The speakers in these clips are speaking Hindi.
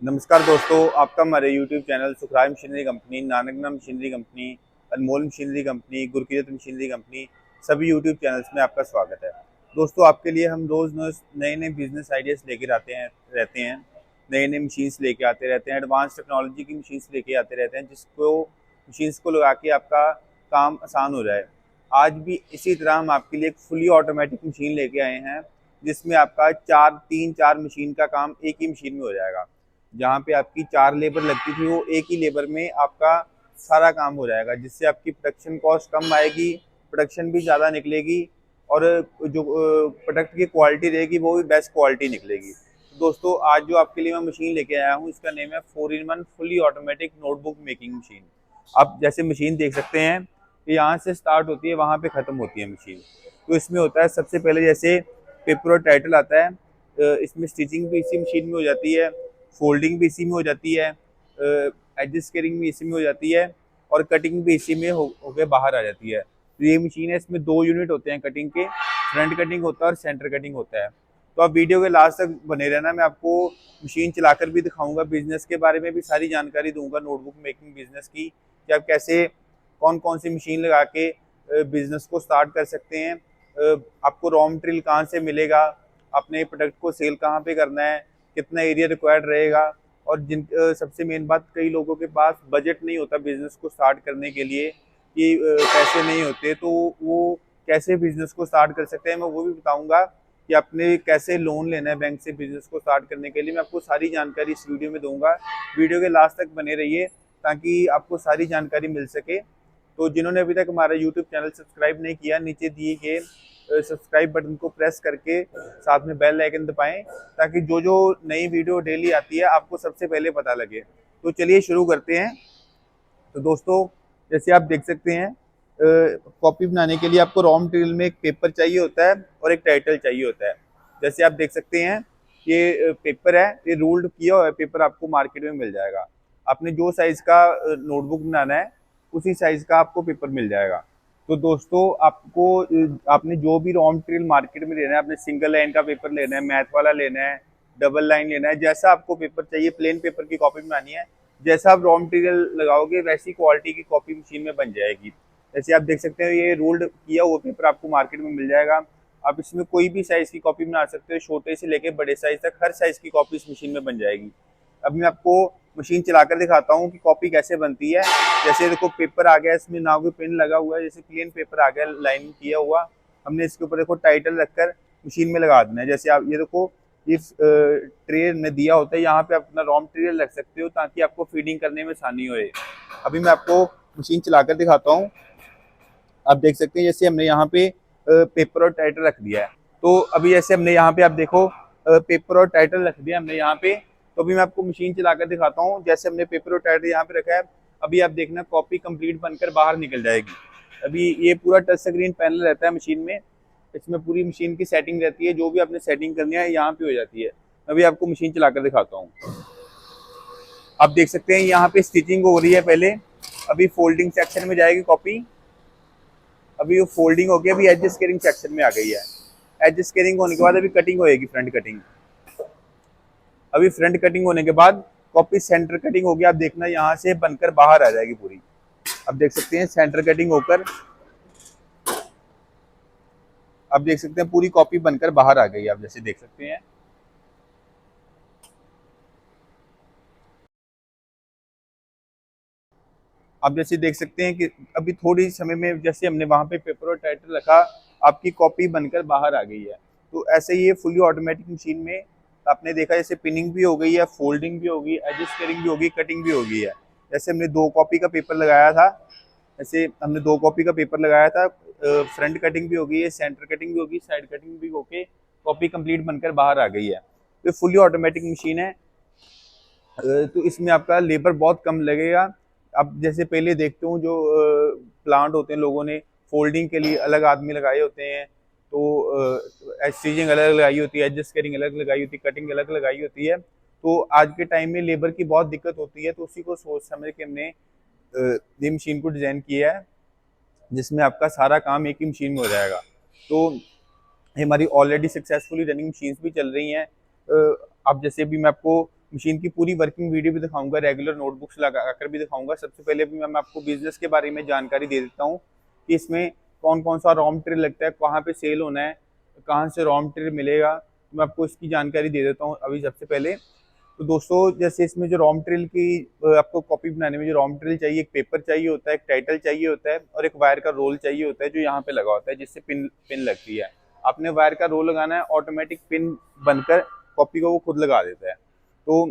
नमस्कार दोस्तों, आपका हमारे YouTube channel Sukhrai machinery company, Nankana machinery company, Anmol machinery company, Gurkirat machinery company सभी YouTube चैनल्स में आपका स्वागत है। दोस्तों, आपके लिए हम रोज़ नए नए बिजनेस आइडियाज़ लेकर आते हैं रहते हैं, नए नए मशीन्स लेके आते रहते हैं, एडवांस टेक्नोलॉजी की मशीन्स लेके आते रहते हैं, जिसको मशीन्स को लगा के आपका काम आसान हो जाए। आज भी इसी तरह हम आपके लिए एक फुली ऑटोमेटिक मशीन लेके आए हैं, जिसमें आपका चार मशीन का काम एक ही मशीन में हो जाएगा। जहाँ पे आपकी 4 लेबर लगती थी, वो एक ही लेबर में आपका सारा काम हो जाएगा, जिससे आपकी प्रोडक्शन कॉस्ट कम आएगी, प्रोडक्शन भी ज़्यादा निकलेगी और जो प्रोडक्ट की क्वालिटी रहेगी वो भी बेस्ट क्वालिटी निकलेगी। तो दोस्तों, आज जो आपके लिए मैं मशीन लेके आया हूँ, इसका नेम है 4-in-1 fully automatic notebook making machine. आप जैसे मशीन देख सकते हैं कि यहाँ से स्टार्ट होती है, वहाँ पे ख़त्म होती है मशीन। तो इसमें होता है सबसे पहले जैसे पेपर और टाइटल आता है, इसमें स्टिचिंग भी इसी मशीन में हो जाती है, फोल्डिंग भी इसी में हो जाती है, एडजस्टिंग भी इसी में हो जाती है और कटिंग भी इसी में होके बाहर आ जाती है। तो ये मशीन है, इसमें 2 यूनिट होते हैं कटिंग के, फ्रंट कटिंग होता है और सेंटर कटिंग होता है। तो आप वीडियो के लास्ट तक बने रहना, मैं आपको मशीन चलाकर भी दिखाऊंगा, बिजनेस के बारे में भी सारी जानकारी दूंगा, नोटबुक मेकिंग बिजनेस की, कि आप कैसे कौन कौन सी मशीन लगा के बिजनेस को स्टार्ट कर सकते हैं, आपको रॉ मटेरियल कहाँ से मिलेगा, अपने प्रोडक्ट को सेल कहाँ पे करना है, कितना एरिया रिक्वायर्ड रहेगा। और सबसे मेन बात, कई लोगों के पास बजट नहीं होता बिजनेस को स्टार्ट करने के लिए, कि पैसे नहीं होते, तो वो कैसे बिजनेस को स्टार्ट कर सकते हैं, मैं वो भी बताऊंगा कि आपने कैसे लोन लेना है बैंक से बिजनेस को स्टार्ट करने के लिए। मैं आपको सारी जानकारी इस वीडियो में दूंगा, वीडियो के लास्ट तक बने रहिए ताकि आपको सारी जानकारी मिल सके। तो जिन्होंने अभी तक हमारा यूट्यूब चैनल सब्सक्राइब नहीं किया, नीचे दिए गए सब्सक्राइब बटन को प्रेस करके साथ में बेल आइकन दबाएं, ताकि जो जो नई वीडियो डेली आती है आपको सबसे पहले पता लगे। तो चलिए शुरू करते हैं। तो दोस्तों, जैसे आप देख सकते हैं, कॉपी बनाने के लिए आपको रॉ मटेरियल में एक पेपर चाहिए होता है और एक टाइटल चाहिए होता है। जैसे आप देख सकते हैं, ये पेपर है, ये रूल्ड किया हुआ पेपर आपको मार्केट में मिल जाएगा। आपने जो साइज का नोटबुक बनाना है, उसी साइज का आपको पेपर मिल जाएगा। तो दोस्तों, आपने जो भी रॉ मटेरियल मार्केट में लेना है, आपने सिंगल लाइन का पेपर लेना है, मैथ वाला लेना है, डबल लाइन लेना है, जैसा आपको पेपर चाहिए, प्लेन पेपर की कॉपी बनानी है, जैसा आप रॉ मटेरियल लगाओगे वैसी क्वालिटी की कॉपी मशीन में बन जाएगी। जैसे आप देख सकते हैं, ये रोल्ड किया हुआ पेपर आपको मार्केट में मिल जाएगा। आप इसमें कोई भी साइज की कॉपी बना सकते हो, छोटे से लेके बड़े साइज तक हर साइज की कॉपी इस मशीन में बन जाएगी। अभी मैं आपको मशीन चलाकर दिखाता हूँ कि कॉपी कैसे बनती है। जैसे देखो, पेपर आ गया, इसमें ना कोई पेन लगा हुआ है, जैसे प्लेन पेपर आ गया लाइन किया हुआ। हमने इसके ऊपर देखो टाइटल रखकर मशीन में लगा देना है। जैसे आप ये देखो, इस ट्रे में दिया होता है, यहाँ पे आप अपना रॉ मटेरियल रख सकते हो ताकि आपको फीडिंग करने में आसानी होए। अभी मैं आपको मशीन चलाकर दिखाता हूँ। आप देख सकते हैं, जैसे हमने यहाँ पे पेपर और टाइटल रख दिया है। तो अभी जैसे हमने यहाँ पे, आप देखो, पेपर और टाइटल रख दिया हमने यहाँ पे। तो अभी मैं आपको मशीन चलाकर दिखाता हूँ। जैसे हमने पेपर और टाइटल यहाँ पे रखा है, अभी आप देखना कॉपी कंप्लीट बनकर बाहर निकल जाएगी। अभी ये पूरा टच स्क्रीन पैनल रहता है मशीन में, इसमें पूरी मशीन की सेटिंग रहती है, जो भी आपने सेटिंग करनी है यहाँ पे हो जाती है। अभी आपको मशीन चलाकर दिखाता हूँ। आप देख सकते हैं, यहाँ पे स्टिचिंग हो रही है पहले, अभी फोल्डिंग सेक्शन में जाएगी कॉपी। अभी वो फोल्डिंग हो गई, अभी एज स्केलिंग सेक्शन में आ गई है। एज स्केलिंग होने के बाद अभी कटिंग होएगी, फ्रंट कटिंग। अभी फ्रंट कटिंग होने के बाद कॉपी सेंटर कटिंग होगी। आप देखना यहाँ से बनकर बाहर आ जाएगी पूरी। आप देख सकते हैं, सेंटर कटिंग होकर आप देख सकते हैं पूरी कॉपी बनकर बाहर आ गई। आप जैसे देख सकते हैं, आप जैसे देख सकते हैं कि अभी थोड़ी समय में जैसे हमने वहां पे पेपर और टाइटल रखा, आपकी कॉपी बनकर बाहर आ गई है। तो ऐसे ही ये फुली ऑटोमेटिक मशीन में आपने देखा, जैसे पिनिंग भी हो गई है, फोल्डिंग भी होगी, एडजस्टिंग भी होगी, कटिंग भी हो गई है। जैसे हमने 2 कॉपी का पेपर लगाया था, ऐसे हमने 2 कॉपी का पेपर लगाया था, फ्रंट कटिंग भी होगी है, सेंटर कटिंग भी होगी, साइड कटिंग भी होके कॉपी कंप्लीट बनकर बाहर आ गई है। तो फुली ऑटोमेटिक मशीन है, तो इसमें आपका लेबर बहुत कम लगेगा। अब जैसे पहले देखते हूँ, जो प्लांट होते हैं, लोगों ने फोल्डिंग के लिए अलग आदमी लगाए होते हैं, तो स्टिचिंग अलग लगाई होती है, एडजस्ट कटिंग अलग लगाई होती है, कटिंग अलग लगाई होती है। तो आज के टाइम में लेबर की बहुत दिक्कत होती है, तो उसी को सोच समझ के हमने ये मशीन को डिज़ाइन किया है, जिसमें आपका सारा काम एक ही मशीन में हो जाएगा। तो हमारी ऑलरेडी सक्सेसफुली रनिंग मशीन्स भी चल रही हैं। अब जैसे भी मैं आपको मशीन की पूरी वर्किंग वीडियो भी दिखाऊंगा, रेगुलर नोटबुक्स लगा कर भी दिखाऊंगा। सबसे पहले भी मैं आपको बिजनेस के बारे में जानकारी दे देता हूँ कि इसमें कौन कौन सा रॉ मटेरियल लगता है, कहाँ पे सेल होना है, कहाँ से रॉ मटेरियल मिलेगा, तो मैं आपको इसकी जानकारी दे देता हूँ अभी सबसे पहले। तो दोस्तों जैसे इसमें जो रॉ मटेरियल की आपको कॉपी बनाने में जो रॉ मटेरियल चाहिए, एक पेपर चाहिए होता है, एक टाइटल चाहिए होता है और एक वायर का रोल चाहिए होता है जो यहाँ पे लगा होता है जिससे पिन पिन लगती है। आपने वायर का रोल लगाना है, ऑटोमेटिक पिन बनकर कॉपी को वो खुद लगा देता है। तो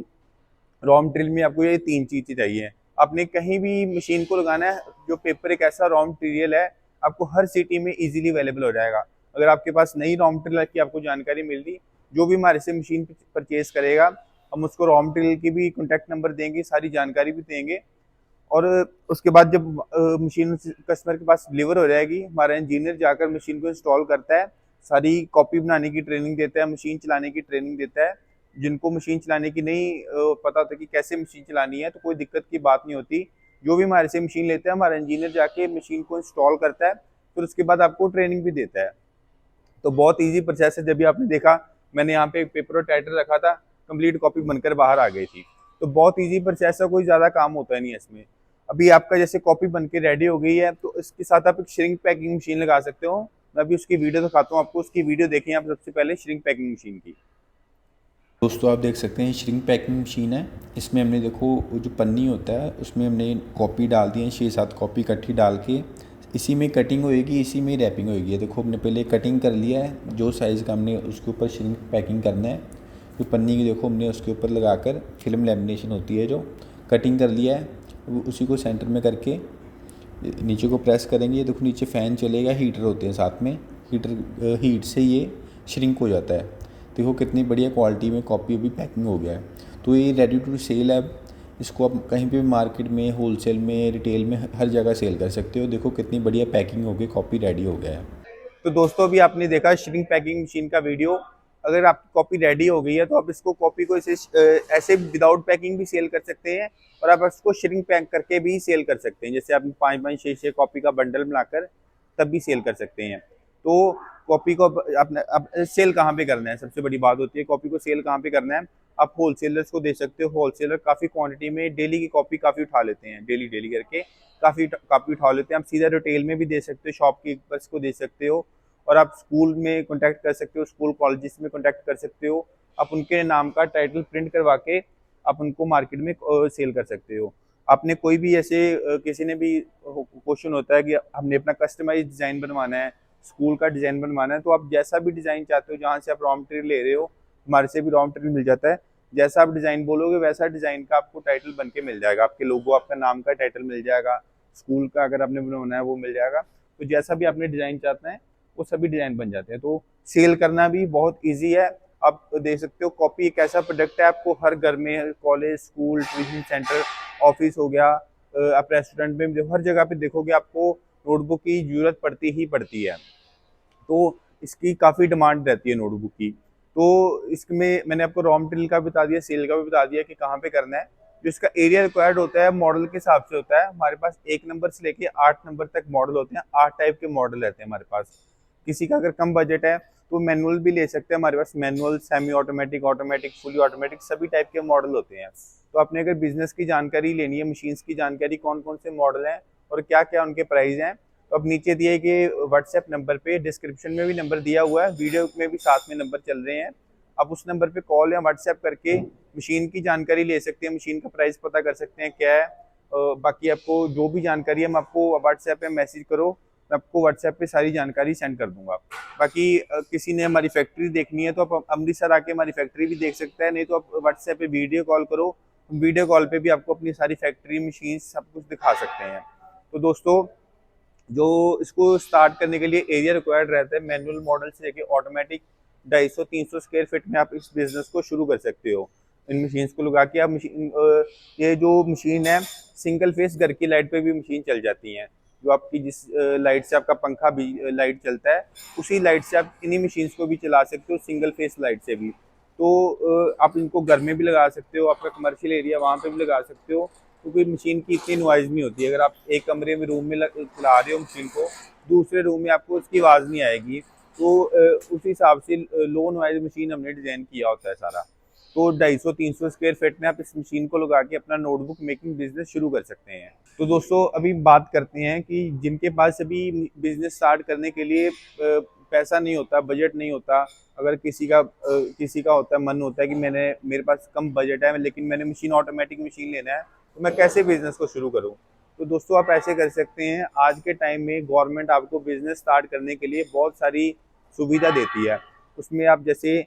रॉ मटेरियल में आपको ये 3 चीजें चाहिए। आपने कहीं भी मशीन को लगाना है, जो पेपर एक ऐसा रॉ मटेरियल है आपको हर सिटी में इजीली अवेलेबल हो जाएगा। अगर आपके पास नई रॉ मटेरियल की आपको जानकारी मिल रही, जो भी हमारे से मशीन परचेज करेगा हम उसको रॉ मटेरियल की भी कॉन्टैक्ट नंबर देंगे, सारी जानकारी भी देंगे। और उसके बाद जब मशीन कस्टमर के पास डिलीवर हो जाएगी, हमारा इंजीनियर जाकर मशीन को इंस्टॉल करता है, सारी कॉपी बनाने की ट्रेनिंग देता है, मशीन चलाने की ट्रेनिंग देता है। जिनको मशीन चलाने की नहीं पता होता कि कैसे मशीन चलानी है तो कोई दिक्कत की बात नहीं होती। जो भी हमारे से मशीन लेते हैं हमारा इंजीनियर जाके मशीन को इंस्टॉल करता है, फिर उसके बाद आपको ट्रेनिंग भी देता है। तो बहुत ईजी प्रोसेस है। जब भी आपने देखा मैंने यहाँ पे पेपर और टाइटल रखा था, कंप्लीट कॉपी बनकर बाहर आ गई थी। तो बहुत ईजी प्रोसेस है, कोई ज़्यादा काम होता है नहीं इसमें। अभी आपका जैसे कॉपी बन के रेडी हो गई है तो इसके साथ आप एक श्रिंक पैकिंग मशीन लगा सकते हो। मैं अभी उसकी वीडियो दिखाता हूँ आपको, उसकी वीडियो देखें आप सबसे पहले श्रिंक पैकिंग मशीन की। दोस्तों आप देख सकते हैं श्रिंक पैकिंग मशीन है। इसमें हमने देखो वो जो पन्नी होता है उसमें हमने कॉपी डाल दी है, 6-7 कॉपी इकट्ठी डाल के इसी में कटिंग होएगी, इसी में रैपिंग होएगी। देखो हमने पहले कटिंग कर लिया है, जो साइज़ का हमने उसके ऊपर श्रिंक पैकिंग करना है। तो पन्नी की देखो हमने उसके ऊपर लगाकर फिल्म लेमिनेशन होती है जो कटिंग कर लिया है, उसी को सेंटर में करके नीचे को प्रेस करेंगे। देखो नीचे फ़ैन चलेगा, हीटर होते हैं साथ में, हीट से ये श्रिंक हो जाता है। देखो कितनी बढ़िया क्वालिटी में कॉपी अभी पैकिंग हो गया है। तो ये रेडी टू सेल है। इसको आप कहीं पे भी मार्केट में, होलसेल में, रिटेल में हर जगह सेल कर सकते हो। देखो कितनी बढ़िया पैकिंग हो गई, कॉपी रेडी हो गया है। तो दोस्तों अभी आपने देखा श्रिंक पैकिंग मशीन का वीडियो। अगर आपकी कॉपी रेडी हो गई है तो आप इसको कॉपी को ऐसे विदाउट पैकिंग भी सेल कर सकते हैं और आप इसको श्रिंक पैक करके भी सेल कर सकते हैं। जैसे आप 5-5, 6-6 कॉपी का बंडल बनाकर तब भी सेल कर सकते हैं। तो कॉपी को अपने अब सेल कहाँ पे करना है, सबसे बड़ी बात होती है कॉपी को सेल कहाँ पे करना है। आप होलसेलर्स को दे सकते हो। होलसेलर काफ़ी क्वांटिटी में डेली की कॉपी काफ़ी उठा लेते हैं, डेली डेली करके काफ़ी कॉपी उठा लेते हैं। आप सीधा रिटेल में भी दे सकते हो, शॉपकीपर्स को दे सकते हो और आप स्कूल में कॉन्टैक्ट कर सकते हो, स्कूल कॉलेजेस में कॉन्टैक्ट कर सकते हो। आप उनके नाम का टाइटल प्रिंट करवा के आप उनको मार्केट में सेल कर सकते हो। आपने कोई भी ऐसे किसी ने भी क्वेश्चन होता है कि हमने अपना कस्टमाइज डिज़ाइन बनवाना है, स्कूल का डिज़ाइन बनवाना है, तो आप जैसा भी डिज़ाइन चाहते हो, जहाँ से आप रॉ मटेरियल ले रहे हो हमारे से भी रॉ मटेरियल मिल जाता है। जैसा आप डिज़ाइन बोलोगे वैसा डिज़ाइन का आपको टाइटल बन के मिल जाएगा, आपके लोगो, आपका नाम का टाइटल मिल जाएगा, स्कूल का अगर आपने बनवाना है वो मिल जाएगा। तो जैसा भी आपने डिज़ाइन चाहते हैं वो सभी डिज़ाइन बन जाते हैं। तो सेल करना भी बहुत ईजी है। आप देख सकते हो कॉपी एक ऐसा प्रोडक्ट है, आपको हर घर में, college, school, tuition centre, office हो गया, आप रेस्टोरेंट में देखो, हर जगह पे देखोगे आपको नोटबुक की जरूरत पड़ती ही पड़ती है। तो इसकी काफ़ी डिमांड रहती है नोटबुक की। तो इसमें मैंने आपको रॉ मटेरियल का बता दिया, सेल का भी बता दिया कि कहाँ पे करना है। जो इसका एरिया रिक्वायर्ड होता है मॉडल के हिसाब से होता है। हमारे पास 1 नंबर से लेके 8 नंबर तक मॉडल होते हैं, 8 टाइप के मॉडल रहते हैं हमारे पास। किसी का अगर कम बजट है तो मैनुअल भी ले सकते हैं, हमारे पास manual, semi automatic, automatic, fully automatic सभी टाइप के मॉडल होते हैं। तो आपने अगर बिजनेस की जानकारी लेनी है, मशीन्स की जानकारी, कौन कौन से मॉडल हैं और क्या क्या उनके प्राइस हैं, तो अब नीचे दिए गए व्हाट्सएप नंबर पे, डिस्क्रिप्शन में भी नंबर दिया हुआ है, वीडियो में भी साथ में नंबर चल रहे हैं। आप उस नंबर पे कॉल या व्हाट्सएप करके मशीन की जानकारी ले सकते हैं, मशीन का प्राइस पता कर सकते हैं क्या है। बाकी आपको जो भी जानकारी है मैं आपको व्हाट्सएप पे मैसेज करो, मैं आपको व्हाट्सएप पे सारी जानकारी सेंड कर दूंगा। बाकी किसी ने हमारी फैक्ट्री देखनी है तो आप अमृतसर आके हमारी फैक्ट्री भी देख सकते हैं, नहीं तो आप व्हाट्सएप पे वीडियो कॉल करो, वीडियो कॉल पे भी आपको अपनी सारी फैक्ट्री, मशीन सब कुछ दिखा सकते हैं। तो दोस्तों जो इसको स्टार्ट करने के लिए एरिया रिक्वायर्ड रहता है, मैनुअल मॉडल से लेके ऑटोमेटिक 250-300 स्क्वायर फीट में आप इस बिजनेस को शुरू कर सकते हो। इन मशीन्स को लगा के आप ये जो मशीन है सिंगल फेस घर की लाइट पे भी मशीन चल जाती हैं। जो आपकी जिस लाइट से आपका पंखा भी लाइट चलता है उसी लाइट से आप इन्हीं मशीन्स को भी चला सकते हो, सिंगल फेस लाइट से भी। तो आप इनको घर में भी लगा सकते हो, आपका कमर्शियल एरिया वहाँ पे भी लगा सकते हो, क्योंकि मशीन की इतनी नॉइज़ नहीं होती है। अगर आप एक कमरे में रूम में चला रहे हो मशीन को, दूसरे रूम में आपको उसकी आवाज़ नहीं आएगी। तो उस हिसाब से लो नॉइज़ मशीन हमने डिज़ाइन किया होता है सारा। तो 250-300 स्क्वायर फीट में आप इस मशीन को लगा के अपना नोटबुक मेकिंग बिजनेस शुरू कर सकते हैं। तो दोस्तों अभी बात करते हैं कि जिनके पास अभी बिजनेस स्टार्ट करने के लिए पैसा नहीं होता, बजट नहीं होता, अगर किसी का होता है, मन होता है कि मेरे पास कम बजट है लेकिन मैंने ऑटोमेटिक मशीन लेना है, तो मैं कैसे बिजनेस को शुरू करूँ। तो दोस्तों आप ऐसे कर सकते हैं, आज के टाइम में गवर्नमेंट आपको बिजनेस स्टार्ट करने के लिए बहुत सारी सुविधा देती है। उसमें आप जैसे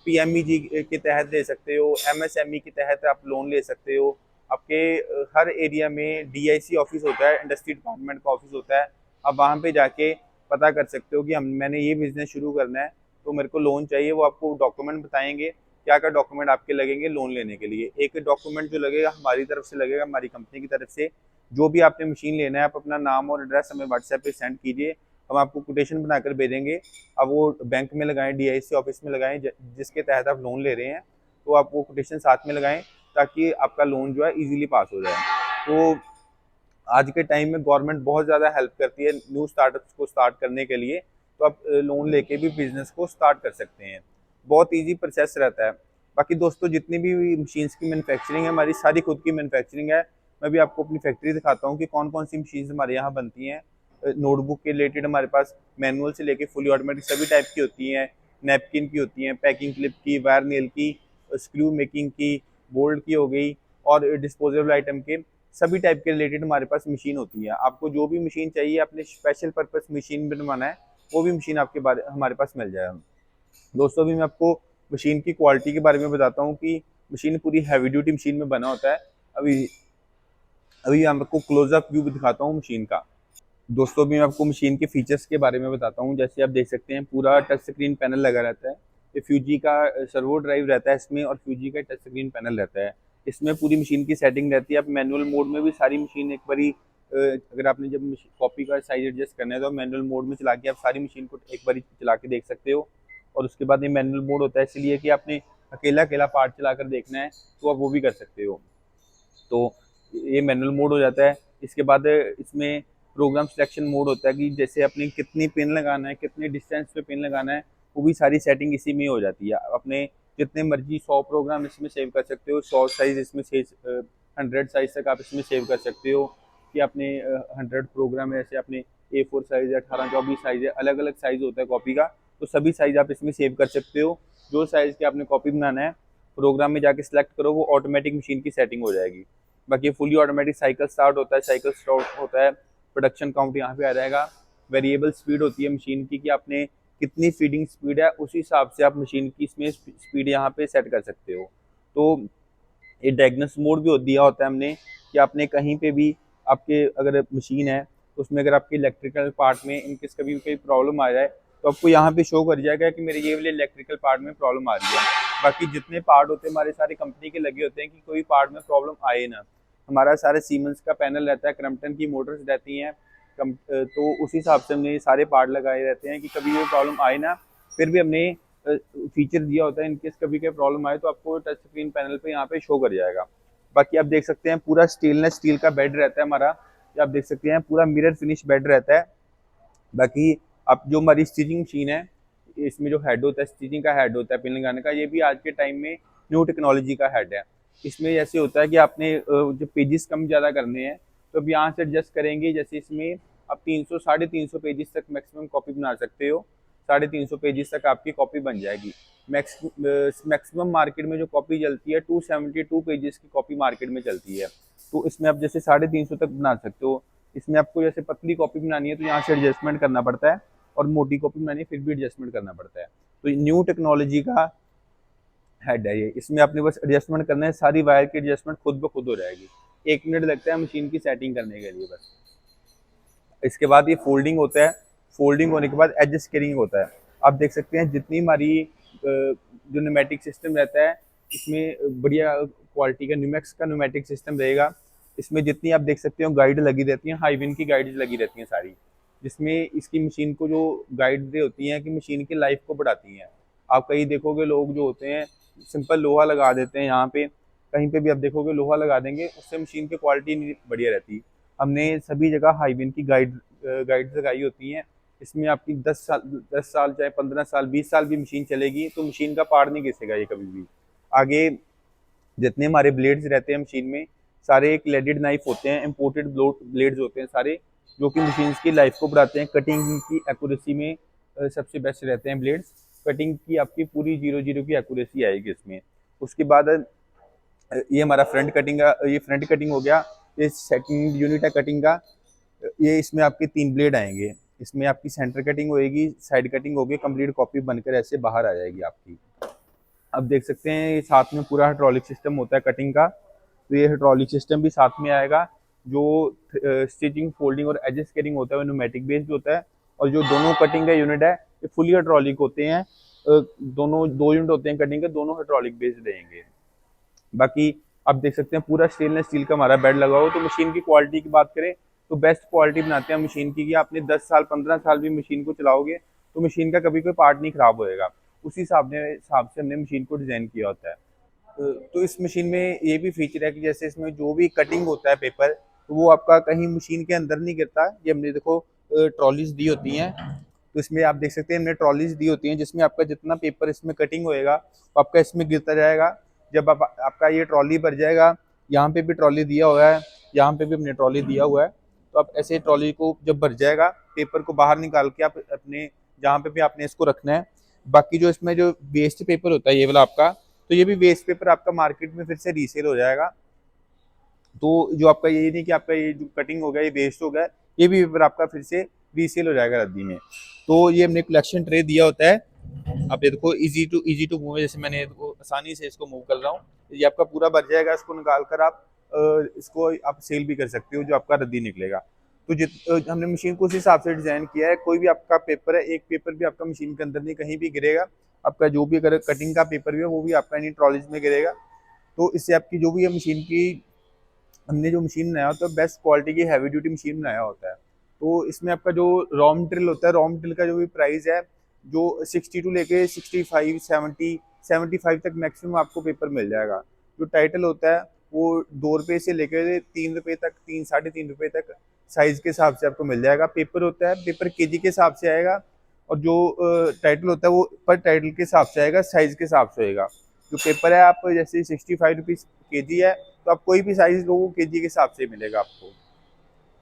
PMEG के तहत ले सकते हो, MSME के तहत आप लोन ले सकते हो। आपके हर एरिया में DIC ऑफिस होता है, इंडस्ट्री डिपार्टमेंट का ऑफिस होता है। आप वहाँ पे जाके पता कर सकते हो कि मैंने ये बिजनेस शुरू करना है, तो मेरे को लोन चाहिए। वो आपको डॉक्यूमेंट बताएंगे, क्या क्या डॉक्यूमेंट आपके लगेंगे लोन लेने के लिए। एक डॉक्यूमेंट जो लगेगा हमारी तरफ से लगेगा, हमारी कंपनी की तरफ से। जो भी आपने मशीन लेना है, आप अपना नाम और एड्रेस हमें व्हाट्सएप पे सेंड कीजिए, हम आपको कोटेशन बनाकर भेजेंगे। अब वो बैंक में लगाएं, DIC ऑफिस में लगाएं, जिसके तहत आप लोन ले रहे हैं, तो आप वो कोटेशन साथ में लगाएं ताकि आपका लोन जो है इजीली पास हो जाए। तो आज के टाइम में गवर्नमेंट बहुत ज़्यादा हेल्प करती है न्यू स्टार्टअप्स को स्टार्ट करने के लिए, तो आप लोन लेके भी बिजनेस को स्टार्ट कर सकते हैं। बहुत ईजी प्रोसेस रहता है। बाकी दोस्तों जितनी भी मशीन्स की मैन्युफैक्चरिंग है, हमारी सारी खुद की मैन्युफैक्चरिंग है। मैं भी आपको अपनी फैक्ट्री दिखाता हूँ कि कौन कौन सी मशीन्स हमारे यहाँ बनती हैं। नोटबुक के रिलेटेड हमारे पास मैनुअल से लेके फुली ऑटोमेटिक सभी टाइप की होती हैं। नैपकिन की होती हैं, पैकिंग क्लिप की, वायर नेल की, स्क्रू मेकिंग की, बोल्ट की हो गई, और डिस्पोजेबल आइटम के सभी टाइप के रिलेटेड हमारे पास मशीन होती है। आपको जो भी मशीन चाहिए, अपने स्पेशल पर्पस मशीन बनवाना है, वो भी मशीन आपके बारे हमारे पास मिल जाएगा। दोस्तों अभी मैं आपको मशीन की क्वालिटी के बारे में बताता हूँ कि मशीन पूरी हैवी ड्यूटी मशीन में बना होता है। अभी अभी मैं आपको क्लोजअप व्यू दिखाता हूँ मशीन का। दोस्तों अभी मैं आपको मशीन के फीचर्स के बारे में बताता हूँ। जैसे आप देख सकते हैं, पूरा टच स्क्रीन पैनल लगा रहता है। ये फ्यूजी का सर्वो ड्राइव रहता है इसमें, और फ्यूजी का टच स्क्रीन पैनल रहता है। इसमें पूरी मशीन की सेटिंग रहती है। आप मैनुअल मोड में भी सारी मशीन एक बारी अगर आपने जब कॉपी का साइज एडजस्ट करना है, तो मैनुअल मोड में चला के आप सारी मशीन को एक बारी चला के देख सकते हो। और उसके बाद ये मैनुअल मोड होता है इसलिए कि आपने अकेला अकेला पार्ट चला कर देखना है, तो आप वो भी कर सकते हो। तो ये मैनुअल मोड हो जाता है। इसके बाद इसमें प्रोग्राम सिलेक्शन मोड होता है कि जैसे अपने कितनी पिन लगाना है, कितने डिस्टेंस पे पिन लगाना है, वो भी सारी सेटिंग इसी में हो जाती है। अपने जितने मर्जी 100 प्रोग्राम इसमें सेव कर सकते हो। 100 साइज इसमें 100 साइज तक आप इसमें सेव कर सकते हो कि अपने 100 प्रोग्राम है। जैसे अपने A4 साइज है, 18-24 साइज है, अलग अलग साइज होता है कॉपी का, तो सभी साइज आप इसमें सेव कर सकते हो। जो साइज के आपने कॉपी बनाना है, प्रोग्राम में जाके सिलेक्ट करो, वो ऑटोमेटिक मशीन की सेटिंग हो जाएगी। बाकी फुली ऑटोमेटिक साइकिल स्टार्ट होता है, साइकिल स्टॉप होता है, प्रोडक्शन काउंट यहाँ पे आ जाएगा। वेरिएबल स्पीड होती है मशीन की कि आपने कितनी फीडिंग स्पीड है, उस हिसाब से आप मशीन की इसमें स्पीड यहाँ पे सेट कर सकते हो। तो ये डायग्नोस मोड भी दिया होता है हमने कि आपने कहीं पे भी आपके अगर मशीन है, तो उसमें अगर आपके इलेक्ट्रिकल पार्ट में इनकेस कभी कोई प्रॉब्लम आ जाए, तो आपको यहाँ पे शो कर जाएगा कि मेरे ये वाले इलेक्ट्रिकल पार्ट में प्रॉब्लम आ रही है। बाकी जितने पार्ट होते हैं हमारे सारे कंपनी के लगे होते हैं कि कोई पार्ट में प्रॉब्लम आए ना। हमारा सारे सीमेंस का पैनल रहता है, क्रम्पटन की मोटर्स रहती हैं, तो उस हिसाब से हमने सारे पार्ट लगाए रहते हैं कि कभी ये प्रॉब्लम आए ना। फिर भी हमने फीचर दिया होता है, इनकेस कभी कोई प्रॉब्लम आए तो आपको टच स्क्रीन पैनल पे यहाँ पे शो कर जाएगा। बाकी आप देख सकते हैं पूरा स्टेनलेस स्टील का बेड रहता है हमारा। ये आप देख सकते हैं पूरा मिरर फिनिश बेड रहता है। बाकी आप जो हमारी स्टिचिंग मशीन है, इसमें जो हेड होता है, स्टिचिंग का हेड होता है पिन लगाने का, ये भी आज के टाइम में न्यू टेक्नोलॉजी का हेड है। इसमें ऐसे होता है कि आपने जो पेजेस कम ज़्यादा करने हैं, तो अब यहाँ से एडजस्ट करेंगे। जैसे इसमें आप 300 350 पेजेस तक मैक्सिमम कॉपी बना सकते हो। 350 पेजेस तक आपकी कॉपी बन जाएगी। मैक्सिमम मार्केट में जो कॉपी चलती है 272 पेजेस की कॉपी मार्केट में चलती है। तो इसमें आप जैसे 350 तक बना सकते हो। इसमें आपको जैसे पतली कॉपी बनानी है तो यहाँ से एडजस्टमेंट करना पड़ता है, और मोटी कॉपी बनानी है फिर भी एडजस्टमेंट करना पड़ता है। तो न्यू टेक्नोलॉजी का हेड है ये। इसमें आपने बस एडजस्टमेंट करना है, सारी वायर की एडजस्टमेंट खुद ब खुद हो जाएगी। 1 मिनट लगता है मशीन की सेटिंग करने के लिए बस। इसके बाद ये फोल्डिंग होता है। फोल्डिंग होने के बाद एज स्केलिंग होता है। आप देख सकते हैं जितनी हमारी जो न्यूमेटिक सिस्टम रहता है, इसमें बढ़िया क्वालिटी का न्यूमेक्स का न्यूमेटिक सिस्टम रहेगा। इसमें जितनी आप देख सकते हो गाइड लगी रहती हैं, हाईविन की गाइड लगी रहती हैं सारी, जिसमें इसकी मशीन को जो गाइड होती हैं कि मशीन की लाइफ को बढ़ाती हैं। आप कहीं देखोगे लोग जो होते हैं सिंपल लोहा लगा देते हैं, यहाँ पे कहीं पे भी आप देखोगे लोहा लगा देंगे, उससे मशीन की क्वालिटी नहीं बढ़िया रहती। हमने सभी जगह हाईविन की गाइड्स लगाई होती हैं। इसमें आपकी 10 साल चाहे 15 साल 20 साल भी मशीन चलेगी, तो मशीन का पार्ट नहीं घिसेगा ये कभी भी। आगे जितने हमारे ब्लेड्स रहते हैं मशीन में, सारे एक लेडेड नाइफ होते हैं, इम्पोर्टेड ब्लेड्स होते हैं सारे, जो कि मशीन की लाइफ को बढ़ाते हैं। कटिंग की एक्यूरेसी में सबसे बेस्ट रहते हैं ब्लेड्स। कटिंग की आपकी पूरी 0-0 की एक्यूरेसी आएगी इसमें। उसके बाद ये हमारा फ्रंट कटिंग का, ये फ्रंट कटिंग हो गया। ये सेकंड यूनिट है कटिंग का। ये इसमें आपके 3 ब्लेड आएंगे। इसमें आपकी सेंटर कटिंग होएगी, साइड कटिंग होगी, कंप्लीट कॉपी बनकर ऐसे बाहर आ जाएगी आपकी। अब देख सकते हैं ये साथ में पूरा हाइड्रोलिक सिस्टम होता है कटिंग का, तो ये हाइड्रोलिक सिस्टम भी साथ में आएगा। जो स्टिचिंग, फोल्डिंग और एजेस कटिंग होता है वो न्यूमेटिक बेस्ड होता है, और जो दोनों कटिंग का यूनिट है ये फुली हाइड्रोलिक होते हैं। दोनों 2 यूनिट होते हैं कटिंग के, दोनों हाइड्रोलिक बेस्ड रहेंगे। बाकी आप देख सकते हैं पूरा स्टेनलेस स्टील का हमारा बेड लगा हुआ। तो मशीन की क्वालिटी की बात करें तो बेस्ट क्वालिटी बनाते हैं मशीन की, कि आपने 10 साल 15 साल भी मशीन को चलाओगे तो मशीन का कभी कोई पार्ट नहीं खराब होएगा। उसी हिसाब से हमने मशीन को डिज़ाइन किया होता है। तो इस मशीन में ये भी फीचर है कि जैसे इसमें जो भी कटिंग होता है पेपर, तो वो आपका कहीं मशीन के अंदर नहीं गिरता। ये हमने देखो ट्रॉलीज दी होती हैं, तो इसमें आप देख सकते हैं हमने ट्रॉलीज दी होती हैं, जिसमें आपका जितना पेपर इसमें कटिंग होएगा तो आपका इसमें गिरता जाएगा। जब आपका ये ट्रॉली भर जाएगा, यहाँ पे भी ट्रॉली दिया हुआ है, यहाँ पे भी हमने ट्रॉली दिया हुआ है, तो आप ऐसे ट्रॉली को जब भर जाएगा, पेपर को बाहर निकाल के आप अपने जहाँ पे भी आपने इसको रखना है। बाकी जो इसमें जो वेस्ट पेपर होता है ये वाला आपका, तो ये भी वेस्ट पेपर आपका मार्केट में फिर से रीसेल हो जाएगा। तो जो आपका ये नहीं कि आपका ये जो कटिंग हो गया ये वेस्ट हो गया, ये भी पेपर आपका फिर से रीसेल हो जाएगा रद्दी में। तो ये हमने कलेक्शन ट्रे दिया होता है। आप ये देखो इजी टू मूव है, जैसे मैंने आसानी से इसको मूव कर रहा हूँ, ये आपका पूरा भर जाएगा। इसको निकाल कर आप इसको आप सेल भी कर सकते हो, जो आपका रद्दी निकलेगा। तो हमने मशीन को उस हिसाब से डिजाइन किया है। कोई भी आपका पेपर है, एक पेपर भी आपका मशीन के अंदर नहीं कहीं भी गिरेगा। आपका जो भी अगर कटिंग का पेपर भी है वो भी आपका इन ट्रॉलीज में गिरेगा। तो इससे आपकी जो भी है मशीन की, हमने जो मशीन बनाया होता है बेस्ट क्वालिटी की हैवी ड्यूटी मशीन बनाया होता है। तो इसमें आपका जो रॉ मटेरियल होता है, रॉ मटेरियल का जो भी प्राइस है, जो 62 लेके 65 70 75 तक मैक्सिमम आपको पेपर मिल जाएगा। जो टाइटल होता है वो 2 रुपये से लेकर 3 रुपये तक, 3 साढ़े 3 रुपये तक साइज के हिसाब से आपको मिल जाएगा। पेपर होता है, पेपर केजी के हिसाब से आएगा, और जो टाइटल होता है वो पर टाइटल के हिसाब से आएगा, साइज के हिसाब से होएगा। जो पेपर है आप जैसे 65 रुपीज़ केजी है, तो आप कोई भी साइज लो वो केजी के हिसाब से मिलेगा आपको।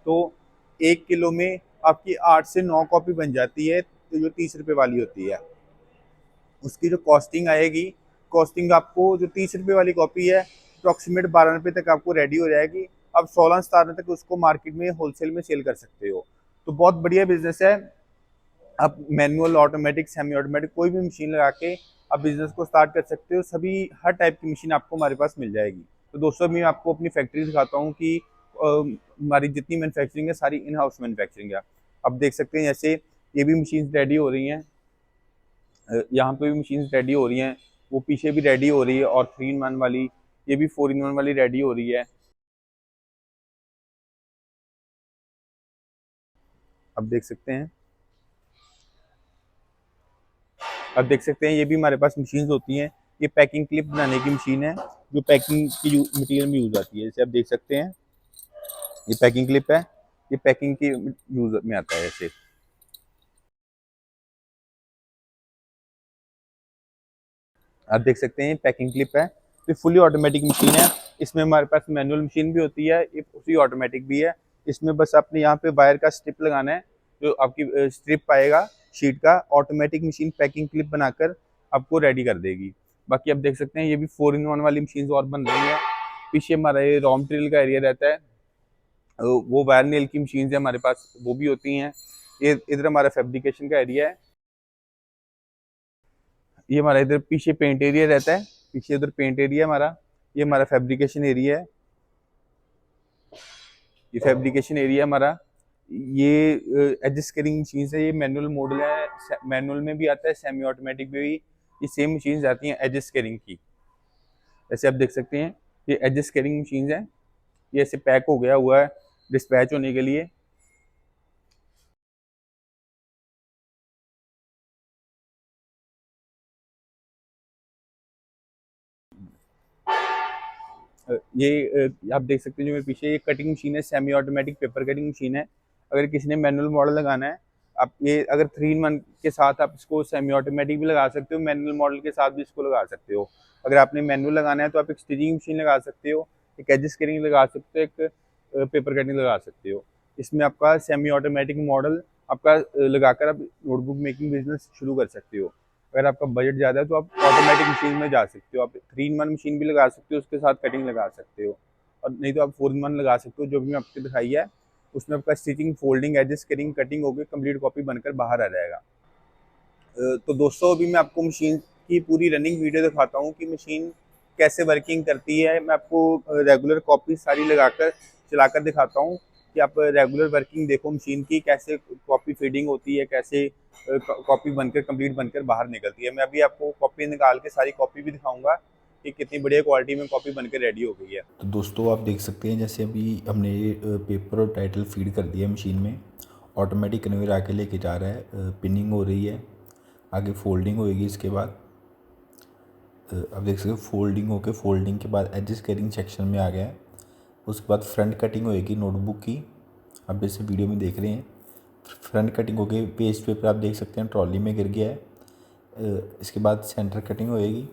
तो 1 किलो में आपकी 8 से 9 कॉपी बन जाती है, तो जो 30 रुपये वाली होती है उसकी जो कॉस्टिंग आएगी, कॉस्टिंग आपको जो 30 रुपये वाली कॉपी है अप्रॉक्सीमेट 12 रुपये तक आपको रेडी हो जाएगी। अब 16-17 तक उसको मार्केट में होलसेल में सेल कर सकते हो। तो बहुत बढ़िया बिजनेस है। आप मैनुअल, ऑटोमेटिक, सेमी ऑटोमेटिक कोई भी मशीन लगा के आप बिजनेस को स्टार्ट कर सकते हो। सभी हर टाइप की मशीन आपको हमारे पास मिल जाएगी। तो दोस्तों मैं आपको अपनी फैक्ट्री दिखाता हूँ कि हमारी जितनी मैन्युफैक्चरिंग है सारी इन हाउस मैन्युफैक्चरिंग है। आप देख सकते हैं जैसे ये भी मशीन रेडी हो रही हैं, यहाँ पे भी मशीन रेडी हो रही हैं, वो पीछे भी रेडी हो रही है, और 3-in-1 वाली, ये भी 4-in-1 वाली रेडी हो रही है। आप देख सकते हैं, अब देख सकते हैं ये भी हमारे पास मशीन होती हैं। ये पैकिंग क्लिप बनाने की मशीन है, जो पैकिंग की मटीरियल में यूज आती है। जैसे आप देख सकते हैं ये पैकिंग क्लिप है, ये पैकिंग की यूज में आता है। ऐसे आप देख सकते हैं पैकिंग क्लिप है, ये फुली ऑटोमेटिक मशीन है। इसमें हमारे पास मैनुअल मशीन भी होती है, ये उसी ऑटोमेटिक भी है। इसमें बस आपने यहाँ पे वायर का स्ट्रिप लगाना है, जो आपकी स्ट्रिप आएगा शीट का, ऑटोमेटिक मशीन पैकिंग क्लिप बनाकर आपको रेडी कर देगी। बाकी आप देख सकते हैं ये भी 4-in-1 वाली मशीन और बन रही है। पीछे हमारा ये रॉ मटेरियल का एरिया रहता है, वो वायर नेल की मशीन है हमारे पास, वो भी होती हैं। ये इधर हमारा फैब्रिकेशन का एरिया है। ये हमारा इधर पीछे पेंट एरिया रहता है, पीछे इधर पेंट एरिया हमारा, ये हमारा फैब्रिकेशन एरिया है। ये फैब्रिकेशन एरिया हमारा, ये एडजस्ट करिंग मशीन है। ये मैनुअल मॉडल है, मैनुअल में भी आता है, सेमी ऑटोमेटिक में भी ये सेम मशीन आती हैं एडजस्ट करिंग की। जैसे आप देख सकते हैं ये एडजस्ट करिंग मशीन है, ये ऐसे पैक हो गया हुआ है डिस्पैच होने के लिए। आप देख सकते हैं जो मेरे पीछे ये कटिंग मशीन है, semi automatic paper cutting machine है। अगर किसी ने मैनुअल मॉडल लगाना है आप ये अगर 3-in-1 के साथ आप इसको सेमी ऑटोमेटिक भी लगा सकते हो, मैनुअल मॉडल के साथ भी इसको लगा सकते हो। अगर आपने मैनुअल लगाना है तो आप एक स्टिचिंग मशीन लगा सकते हो, एक एज स्केलिंग लगा सकते हो, एक पेपर कटिंग लगा सकते हो। इसमें आपका सेमी ऑटोमेटिक मॉडल आपका लगाकर आप नोटबुक मेकिंग बिजनेस शुरू कर सकते हो। अगर आपका बजट ज़्यादा है तो आप ऑटोमेटिक मशीन में जा सकते हो, आप 3-in-1 मशीन भी लगा सकते हो, उसके साथ कटिंग लगा सकते हो, और नहीं तो आप 4-in-1 लगा सकते हो, जो भी मैं आपको दिखाई है। उसमें आपका stitching, folding, edges, cutting, cutting होकर कंप्लीट कॉपी बनकर बाहर आ जाएगा। तो दोस्तों अभी मैं आपको मशीन की पूरी रनिंग वीडियो दिखाता हूँ कि मशीन कैसे वर्किंग करती है। मैं आपको रेगुलर कॉपी सारी लगाकर चलाकर दिखाता हूँ कि आप रेगुलर वर्किंग देखो मशीन की, कैसे कॉपी फीडिंग होती है, कैसे कॉपी बनकर कंप्लीट बनकर बाहर निकलती है। मैं अभी आपको कॉपी निकाल के सारी कॉपी भी दिखाऊंगा कि कितनी बढ़िया क्वालिटी में कॉपी बनकर रेडी हो गई है। तो दोस्तों आप देख सकते हैं जैसे अभी हमने पेपर और टाइटल फीड कर दिया मशीन में, ऑटोमेटिक कन्वेयर आके लेके जा रहा है, पिनिंग हो रही है, आगे फोल्डिंग होएगी। इसके बाद आप देख सकते हैं फोल्डिंग होके, फोल्डिंग के बाद एजेस कटिंग सेक्शन में आ गया है। उसके बाद फ्रंट कटिंग होएगी नोटबुक की, आप जैसे वीडियो में देख रहे हैं। फ्रंट कटिंग हो गई, पेज पेपर आप देख सकते हैं ट्रॉली में गिर गया है। इसके बाद सेंटर कटिंग होएगी,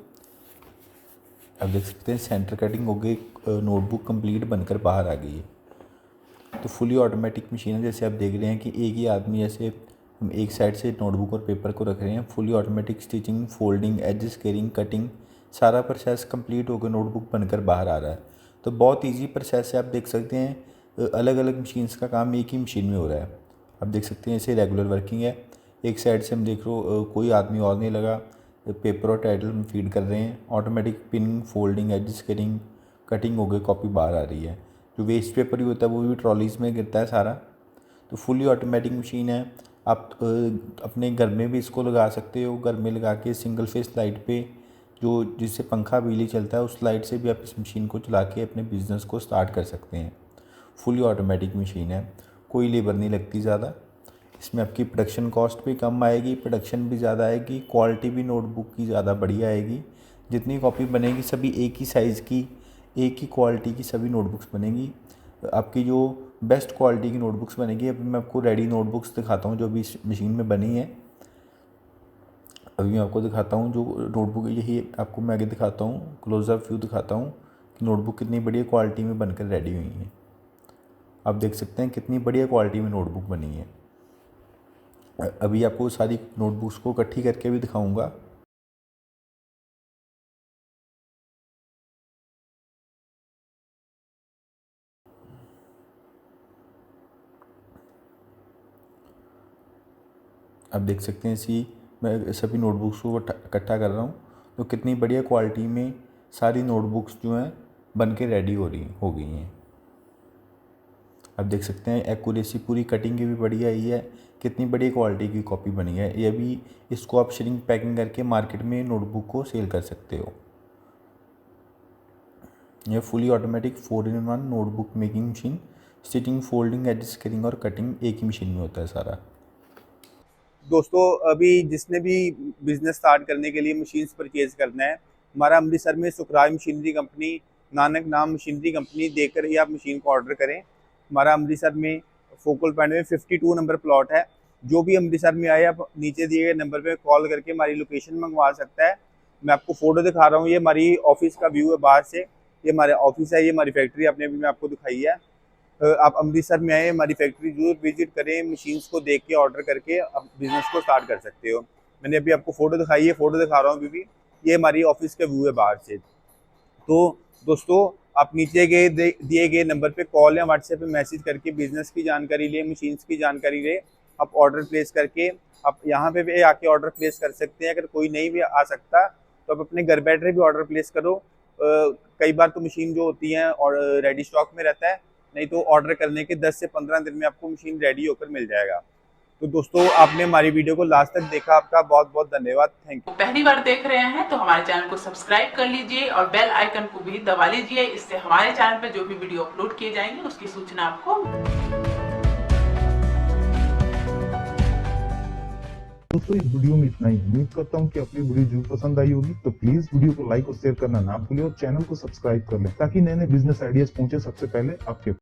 आप देख सकते हैं सेंटर कटिंग हो गई, नोटबुक कंप्लीट बनकर बाहर आ गई है। तो फुली ऑटोमेटिक मशीन है, जैसे आप देख रहे हैं कि एक ही आदमी जैसे हम एक साइड से नोटबुक और पेपर को रख रहे हैं। Fully automatic stitching, folding, edges, caring, cutting, सारा प्रोसेस कंप्लीट होकर नोटबुक बनकर बाहर आ रहा है। तो बहुत ईजी प्रोसेस है, आप देख सकते हैं अलग अलग मशीन्स का काम एक ही मशीन में हो रहा है। आप देख सकते हैं इसे रेगुलर वर्किंग है। एक साइड से हम देख लो कोई आदमी और नहीं लगा, पेपर और टाइटल में फीड कर रहे हैं। Automatic pinning, folding, edges, caring, cutting हो गई, कॉपी बाहर आ रही है। जो वेस्ट पेपर भी होता है वो भी ट्रॉलीज़ में गिरता है सारा। तो फुली ऑटोमेटिक मशीन है। आप अपने घर में भी इसको लगा सकते हो, घर में लगा के सिंगल फेस लाइट पे, जो जिससे पंखा बिजली चलता है, उस लाइट से भी आप इस मशीन को चला के अपने बिज़नेस को स्टार्ट कर सकते हैं। फुली ऑटोमेटिक मशीन है, कोई लेबर नहीं लगती ज़्यादा। इसमें आपकी प्रोडक्शन कॉस्ट भी कम आएगी, प्रोडक्शन भी ज़्यादा आएगी, क्वालिटी भी नोटबुक की ज़्यादा बढ़िया आएगी। जितनी कॉपी बनेगी सभी एक ही साइज़ की, एक ही क्वालिटी की सभी नोटबुक्स बनेगी। आपकी जो बेस्ट क्वालिटी की नोटबुक्स बनेगी। अभी मैं आपको रेडी नोटबुक्स दिखाता हूँ जो भी इस मशीन में बनी है। अभी मैं आपको दिखाता हूँ जो नोटबुक, यही आपको मैं आगे दिखाता हूँ, क्लोजअप व्यू दिखाता हूँ कि नोटबुक कितनी बढ़िया क्वालिटी में बनकर रेडी हुई है। आप देख सकते हैं कितनी बढ़िया क्वालिटी में नोटबुक बनी है। अभी आपको सारी नोटबुक्स को इकट्ठी करके भी दिखाऊंगा। आप देख सकते हैं इसी मैं सभी नोटबुक्स को इकट्ठा कर रहा हूँ, तो कितनी बढ़िया क्वालिटी में सारी नोटबुक्स जो हैं बन के रेडी हो गई हैं। आप देख सकते हैं एक्यूरेसी पूरी, कटिंग की भी बढ़िया ही है, कितनी बढ़िया क्वालिटी की कॉपी बनी है। ये भी इसको आप श्रिंक पैकिंग करके मार्केट में नोटबुक को सेल कर सकते हो। यह fully automatic 4-in-1 notebook making machine, stitching, folding, edges, cutting और कटिंग एक ही मशीन में होता है सारा। दोस्तों अभी जिसने भी बिजनेस स्टार्ट करने के लिए मशीन्स परचेज करना है, हमारा अमृतसर में सुखराज मशीनरी कंपनी, नानक नाम मशीनरी कंपनी देकर ही आप मशीन को ऑर्डर करें। हमारा अमृतसर में फोकल पॉइंट में 52 नंबर प्लॉट है। जो भी अमृतसर में आए आप नीचे दिए गए नंबर पे कॉल करके हमारी लोकेशन मंगवा सकता है। मैं आपको फोटो दिखा रहा हूँ, ये हमारी ऑफिस का व्यू है बाहर से। ये हमारे ऑफिस है, ये हमारी फैक्ट्री आपने भी मैं आपको दिखाई है। आप अमृतसर में आए, हमारी फैक्ट्री जरूर विजिट करें, मशीन्स को देख के ऑर्डर करके आप बिजनेस को स्टार्ट कर सकते हो। मैंने अभी आपको फोटो दिखाई है, फोटो दिखा रहा हूँ अभी भी। ये हमारी ऑफिस का व्यू है बाहर से। तो दोस्तों आप नीचे गए दिए गए नंबर पे कॉल या व्हाट्सएप पे मैसेज करके बिजनेस की जानकारी ले, मशीन्स की जानकारी ले, आप ऑर्डर प्लेस करके आप यहाँ पे भी आके ऑर्डर प्लेस कर सकते हैं। अगर कोई नहीं भी आ सकता तो आप अपने घर बैठे भी ऑर्डर प्लेस करो। कई बार तो मशीन जो होती है और रेडी स्टॉक में रहता है, नहीं तो ऑर्डर करने के 10 से 15 दिन में आपको मशीन रेडी होकर मिल जाएगा। तो दोस्तों आपने हमारी वीडियो को लास्ट तक देखा, आपका बहुत बहुत धन्यवाद, थैंक यू। पहली बार देख रहे हैं तो हमारे चैनल को सब्सक्राइब कर लीजिए और बेल आइकन को भी दबा लीजिए। इससे हमारे चैनल पर जो भी वीडियो अपलोड किए जाएंगे उसकी सूचना आपको। दोस्तों इस वीडियो में इतना ही। उम्मीद करता हूँ कि आपकी वीडियो जरूर पसंद आई होगी। तो प्लीज वीडियो को लाइक और शेयर करना ना भूलिए और चैनल को सब्सक्राइब कर लें ताकि नए नए बिजनेस आइडियाज पहुंचे सबसे पहले आपके